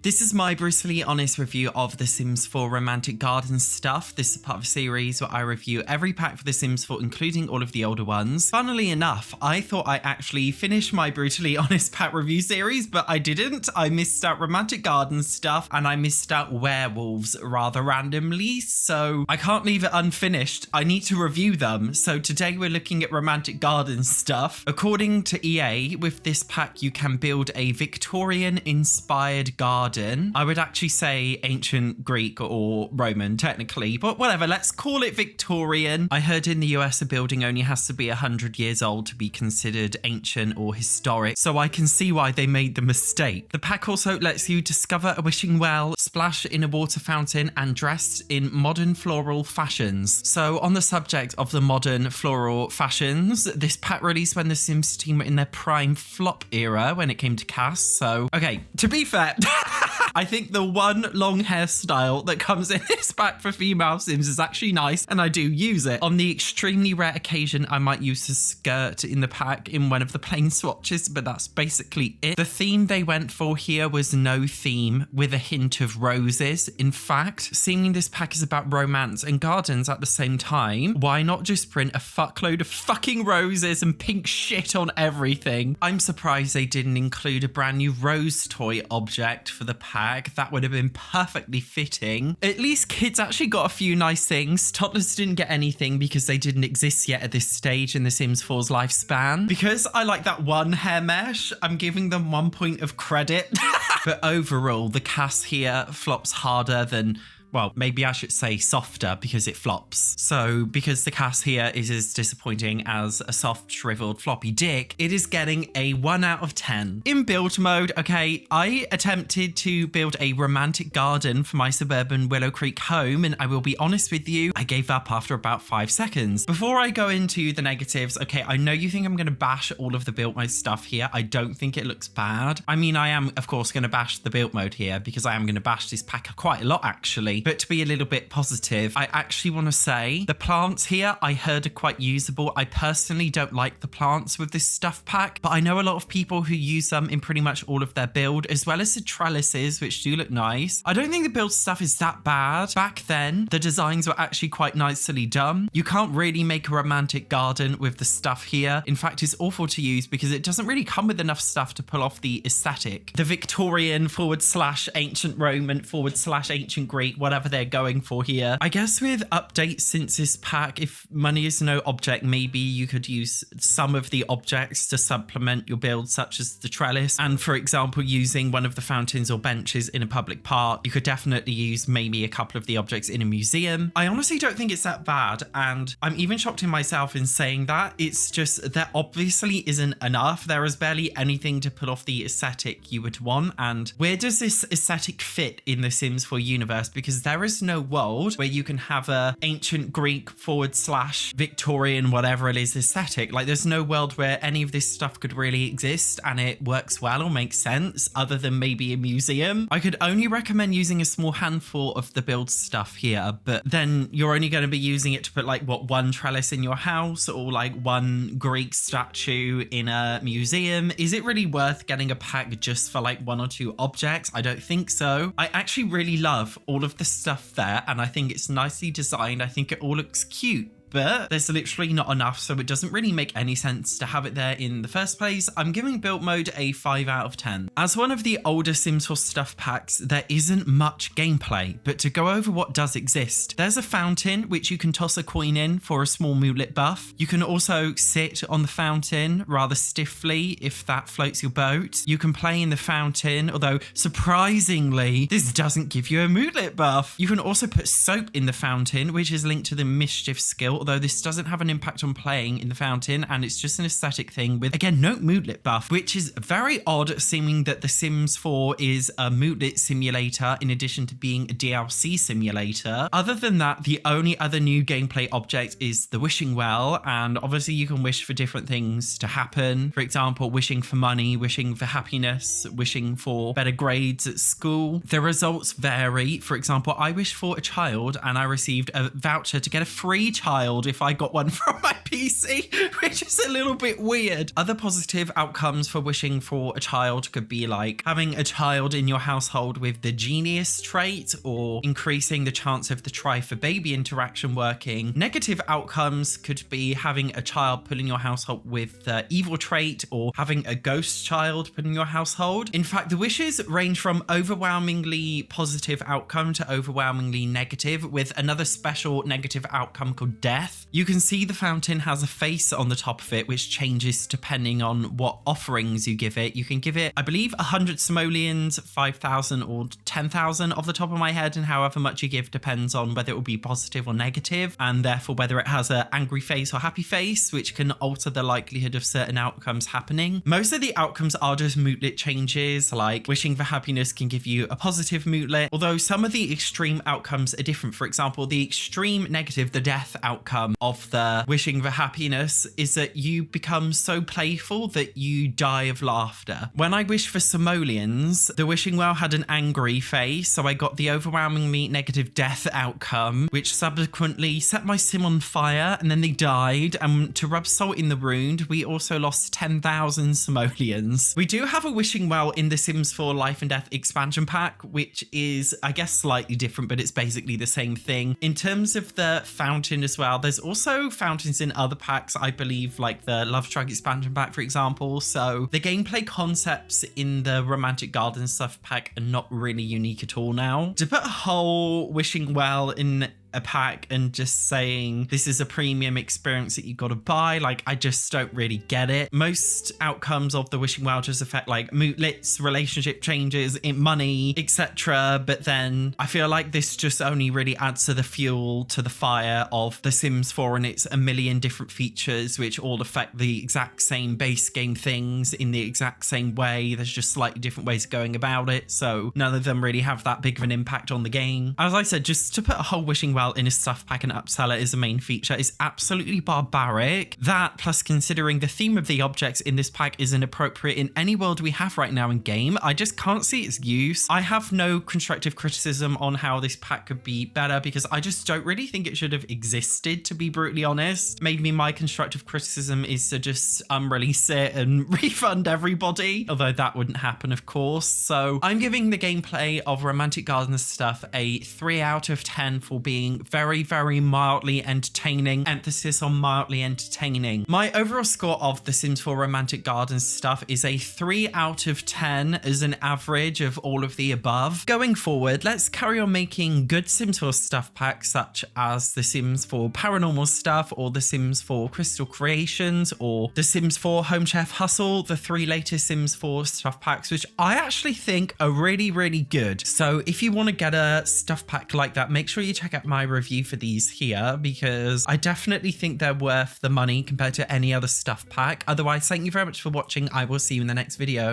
This is my brutally honest review of The Sims 4 Romantic Garden stuff. This is part of a series where I review every pack for The Sims 4, including all of the older ones. Funnily enough, I thought I actually finished my brutally honest pack review series, but I didn't. I missed out Romantic Garden stuff and I missed out werewolves rather randomly, so I can't leave it unfinished. I need to review them. So today we're looking at Romantic Garden stuff. According to EA, with this pack you can build a Victorian-inspired garden. I would actually say ancient Greek or Roman technically, but whatever, let's call it Victorian. I heard in the US a building only has to be 100 years old to be considered ancient or historic, so I can see why they made the mistake. The pack also lets you discover a wishing well, splash in a water fountain, and dress in modern floral fashions. So on the subject of the modern floral fashions, this pack released when the Sims team were in their prime flop era when it came to casts. So, okay, to be fair, I think the one long hairstyle that comes in this pack for female Sims is actually nice, and I do use it. On the extremely rare occasion, I might use a skirt in the pack in one of the plain swatches, but that's basically it. The theme they went for here was no theme with a hint of roses. In fact, seeing this pack is about romance and gardens at the same time, why not just print a fuckload of fucking roses and pink shit on everything? I'm surprised they didn't include a brand new rose toy object for the pack. That would have been perfectly fitting. At least kids actually got a few nice things. Toddlers didn't get anything because they didn't exist yet at this stage in The Sims 4's lifespan. Because I like that one hair mesh, I'm giving them 1 point of credit. But overall, the cast here flops harder than, well, maybe I should say softer because it flops. So because the cast here is as disappointing as a soft, shriveled, floppy dick, it is getting a 1 out of 10. In build mode, okay, I attempted to build a romantic garden for my suburban Willow Creek home, and I will be honest with you, I gave up after about 5 seconds. Before I go into the negatives, okay, I know you think I'm going to bash all of the build mode stuff here. I don't think it looks bad. I mean, I am, of course, going to bash the build mode here because I am going to bash this pack quite a lot, actually. But to be a little bit positive, I actually want to say the plants here I heard are quite usable. I personally don't like the plants with this stuff pack, but I know a lot of people who use them in pretty much all of their build, as well as the trellises, which do look nice. I don't think the build stuff is that bad. Back then, the designs were actually quite nicely done. You can't really make a romantic garden with the stuff here. In fact, it's awful to use because it doesn't really come with enough stuff to pull off the aesthetic. The Victorian / ancient Roman / ancient Greek, whatever they're going for here. I guess with updates since this pack, if money is no object, maybe you could use some of the objects to supplement your build, such as the trellis. And for example, using one of the fountains or benches in a public park, you could definitely use maybe a couple of the objects in a museum. I honestly don't think it's that bad, and I'm even shocked in myself in saying that. It's just that obviously isn't enough. There is barely anything to put off the aesthetic you would want. And where does this aesthetic fit in the Sims 4 universe? Because there is no world where you can have a ancient Greek / Victorian whatever it is aesthetic. Like, there's no world where any of this stuff could really exist and it works well or makes sense, other than maybe a museum. I could only recommend using a small handful of the build stuff here, but then you're only going to be using it to put like one trellis in your house or like one Greek statue in a museum. Is it really worth getting a pack just for like 1 or 2 objects? I don't think so. I actually really love all of the stuff there, and I think it's nicely designed. I think it all looks cute, but there's literally not enough, so it doesn't really make any sense to have it there in the first place. I'm giving build mode a 5 out of 10. As one of the older Sims 4 stuff packs, there isn't much gameplay, but to go over what does exist, there's a fountain which you can toss a coin in for a small moodlet buff. You can also sit on the fountain rather stiffly if that floats your boat. You can play in the fountain, although surprisingly, this doesn't give you a moodlet buff. You can also put soap in the fountain, which is linked to the mischief skill, although this doesn't have an impact on playing in the fountain, and it's just an aesthetic thing with, again, no moodlet buff, which is very odd, seeming that The Sims 4 is a moodlet simulator in addition to being a DLC simulator. Other than that, the only other new gameplay object is the wishing well, and obviously you can wish for different things to happen. For example, wishing for money, wishing for happiness, wishing for better grades at school. The results vary. For example, I wished for a child and I received a voucher to get a free child child if I got one from my PC, which is a little bit weird. Other positive outcomes for wishing for a child could be like having a child in your household with the genius trait, or increasing the chance of the try for baby interaction working. Negative outcomes could be having a child put in your household with the evil trait, or having a ghost child put in your household. In fact, the wishes range from overwhelmingly positive outcome to overwhelmingly negative, with another special negative outcome called death. You can see the fountain has a face on the top of it, which changes depending on what offerings you give it. You can give it, I believe, 100 simoleons, 5,000 or 10,000 off the top of my head, and however much you give depends on whether it will be positive or negative, and therefore whether it has an angry face or happy face, which can alter the likelihood of certain outcomes happening. Most of the outcomes are just moodlet changes, like wishing for happiness can give you a positive moodlet, although some of the extreme outcomes are different. For example, the extreme negative, the death outcome of the wishing for happiness, is that you become so playful that you die of laughter. When I wished for simoleons, the wishing well had an angry face, so I got the overwhelmingly negative death outcome, which subsequently set my sim on fire, and then they died. And to rub salt in the wound, we also lost 10,000 simoleons. We do have a wishing well in the Sims 4 Life and Death expansion pack, which is, I guess, slightly different, but it's basically the same thing. In terms of the fountain as well, there's also fountains in other packs, I believe, like the Love Strike expansion pack, for example. So the gameplay concepts in the Romantic Garden stuff pack are not really unique at all now. To put a whole wishing well in a pack and just saying this is a premium experience that you got to buy, like, I just don't really get it. Most outcomes of the wishing well just affect like mootlets, relationship changes, money, etc. But then I feel like this just only really adds to the fuel to the fire of The Sims 4 and its a million different features which all affect the exact same base game things in the exact same way. There's just slightly different ways of going about it, so none of them really have that big of an impact on the game. As I said, just to put a whole wishing well in a stuff pack and upsell it as a main feature is absolutely barbaric. That, plus considering the theme of the objects in this pack is inappropriate in any world we have right now in game, I just can't see its use. I have no constructive criticism on how this pack could be better, because I just don't really think it should have existed, to be brutally honest. Maybe my constructive criticism is to just unrelease it and refund everybody, although that wouldn't happen, of course. So I'm giving the gameplay of Romantic Garden stuff a 3 out of 10 for being very, very mildly entertaining. Emphasis on mildly entertaining. My overall score of The Sims 4 Romantic Garden stuff is a 3 out of 10 as an average of all of the above. Going forward, let's carry on making good Sims 4 stuff packs such as The Sims 4 Paranormal Stuff, or The Sims 4 Crystal Creations, or The Sims 4 Home Chef Hustle, the 3 latest Sims 4 stuff packs, which I actually think are really, really good. So if you want to get a stuff pack like that, make sure you check out my review for these here, because I definitely think they're worth the money compared to any other stuff pack. Otherwise, thank you very much for watching. I will see you in the next video.